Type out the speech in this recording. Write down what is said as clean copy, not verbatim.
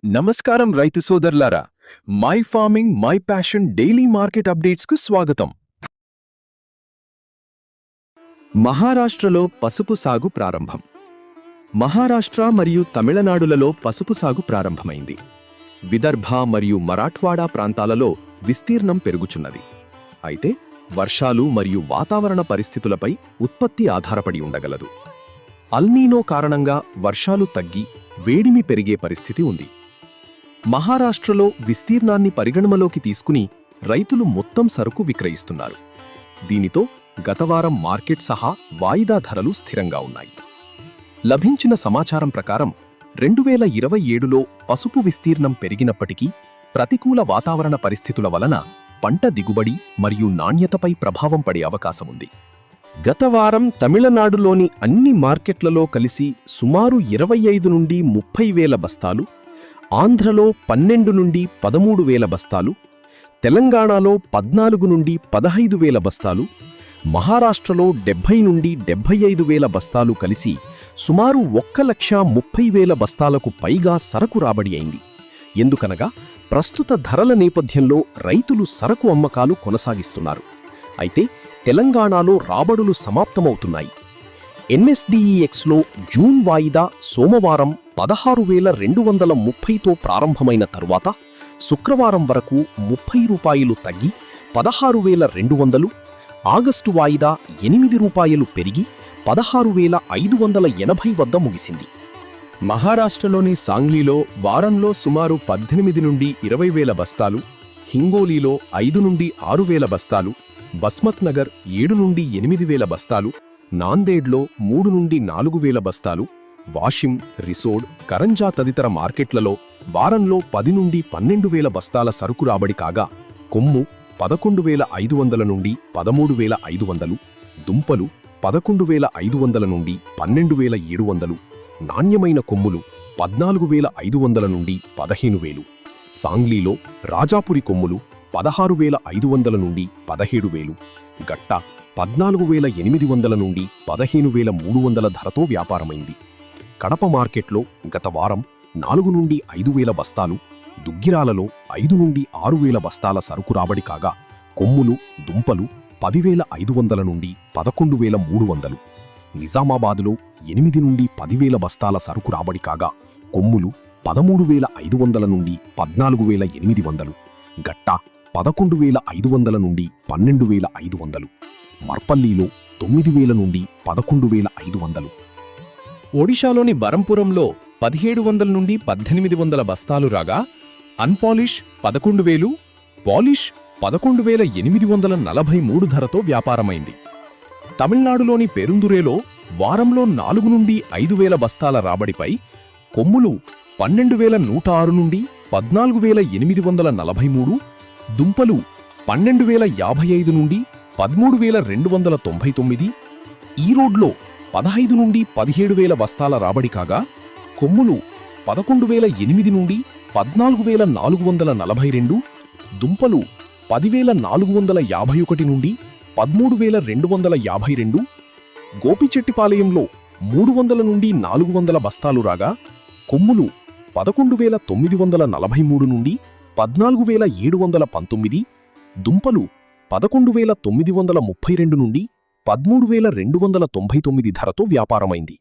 నమస్కారం రైతు సోదరులారా, my farming my passion daily market అప్డేట్స్కు స్వాగతం. మహారాష్ట్రలో పసుపు సాగు ప్రారంభం. మహారాష్ట్ర మరియు తమిళనాడులలో పసుపు సాగు ప్రారంభమైంది. విదర్భ మరియు మరాఠ్వాడా ప్రాంతాలలో విస్తీర్ణం పెరుగుచున్నది. అయితే వర్షాలు మరియు వాతావరణ పరిస్థితులపై ఉత్పత్తి ఆధారపడి ఉండగలదు. అల్నీనో కారణంగా వర్షాలు తగ్గి వేడిమి పెరిగే పరిస్థితి ఉంది. మహారాష్ట్రలో విస్తీర్ణాన్ని పరిగణనలోకి తీసుకుని రైతులు మొత్తం సరుకు విక్రయిస్తున్నారు. దీనితో గతవారం మార్కెట్ సహా వాయిదా ధరలు స్థిరంగా ఉన్నాయి. లభించిన సమాచారం ప్రకారం 2027లో పసుపు విస్తీర్ణం పెరిగినప్పటికీ ప్రతికూల వాతావరణ పరిస్థితుల వలన పంట దిగుబడి మరియు నాణ్యతపై ప్రభావం పడే అవకాశముంది. గతవారం తమిళనాడులోని అన్ని మార్కెట్లలో కలిసి సుమారు 25 నుండి 30 వేల బస్తాలు, ఆంధ్రలో 12 నుండి 13 వేల బస్తాలు, తెలంగాణలో 14 నుండి 15 వేల బస్తాలు, మహారాష్ట్రలో 70 నుండి 75 వేల బస్తాలు కలిసి సుమారు 1,30,000 బస్తాలకు పైగా సరకు రాబడి అయింది. ఎందుకనగా ప్రస్తుత ధరల నేపథ్యంలో రైతులు సరకు అమ్మకాలు కొనసాగిస్తున్నారు. అయితే తెలంగాణలో రాబడులు సమాప్తమవుతున్నాయి. ఎన్ఎస్డిఈఎక్స్లో జూన్ వాయిదా సోమవారం 16,230తో ప్రారంభమైన తరువాత శుక్రవారం వరకు ₹30 తగ్గి 16,200, ఆగస్టు వాయిదా ₹8 పెరిగి 16,580 వద్ద ముగిసింది. మహారాష్ట్రలోని సాంగ్లీలో వారంలో సుమారు 18 నుండి 20 వేల బస్తాలు, హింగోలీలో 5 నుండి 6 వేల బస్తాలు, బస్మత్ నగర్ 7 నుండి 8 వేల బస్తాలు, నాందేడ్లో 3 నుండి 4 వేల బస్తాలు, వాషిం, రిసోడ్, కరంజా తదితర మార్కెట్లలో వారంలో 10 నుండి 12 వేల బస్తాల సరుకు రాబడి కాగా, కొమ్ము 11,500 నుండి 13,500, దుంపలు 11,500 నుండి 12,700, నాణ్యమైన కొమ్ములు 14,500 నుండి 15,000. సాంగ్లీలో రాజాపురి కొమ్ములు 16,500 నుండి 17,000, గట్ట 14,800 నుండి 15,300 ధరతో వ్యాపారమైంది. కడప మార్కెట్లో గత వారం 4 నుండి 5,000 బస్తాలు, దుగ్గిరాలలో 5 నుండి 6,000 బస్తాల సరుకు రాబడి కాగా, కొమ్ములు, దుంపలు 10,500 నుండి 11,300, నిజామాబాదులో 8 నుండి 10,000 బస్తాల సరుకు రాబడి కాగా, కొమ్ములు 13,500 నుండి 14,800, గట్ట 11,500 నుండి 12,500, మర్పల్లిలో 9,000 నుండి 11,500. ఒడిశాలోని బరంపురంలో 1,700 నుండి 1,800 బస్తాలు రాగా, అన్పాలిష్ 11,000, పాలిష్ 11,843 ధరతో వ్యాపారమైంది. తమిళనాడులోని పెరుందురేలో వారంలో 4 నుండి 5,000 బస్తాల రాబడిపై కొమ్ములు 12,106 నుండి 14,843, దుంపలు 12,055 నుండి 13,299, ఈరోడ్లో 15 నుండి 17,000 బస్తాల రాబడి కాగా, కొమ్ములు 11,008 నుండి 14,442, దుంపలు 10,451 నుండి 13,252, గోపిచెట్టిపాలయంలో 300 నుండి 400 బస్తాలు రాగా, కొమ్ములు 11,943 నుండి 14,719, దుంపలు 11,932 నుండి 13,299 ధరతో వ్యాపారమైంది.